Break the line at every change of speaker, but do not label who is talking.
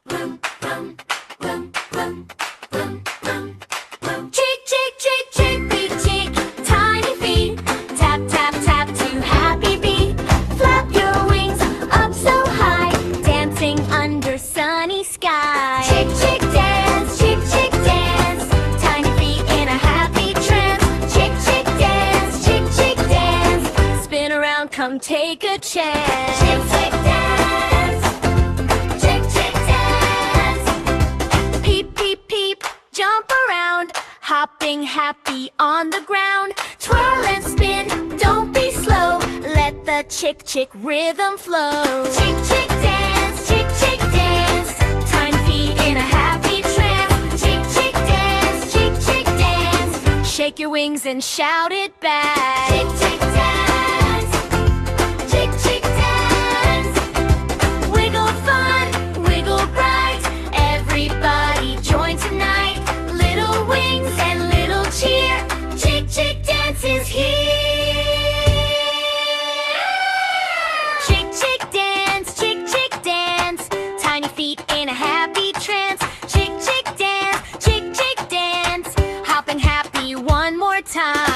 Cheek, cheek, cheek, cheek, beat, cheek, tiny feet. Tap, tap, tap to happy beat. Flap your wings up so high, dancing under sunny sky. Chick, chick, dance, chick, chick, dance. Tiny feet in a happy trance. Chick, chick, dance, chick, chick, dance. Spin around, come take a chance. Chick, chick, dance. Chick, chick, dance. Peep, peep, peep, jump around, hopping happy on the ground. Twirl and spin, don't be slow. Let the chick, chick rhythm flow. Chick, chick, dance, chick, chick, dance. Tiny feet in a happy trance. Chick, chick, dance, chick, chick, dance. Shake your wings and shout it back. Chick, chick, dance. Chick, chick, dance. Wiggle fun, wiggle bright. Everybody join tonight. Little wings and little cheer. Chick, chick, dance is here. Chick, chick, dance, chick, chick, dance. Tiny feet in a happy trance. Chick, chick, dance, chick, chick, dance. Hopping happy one more time.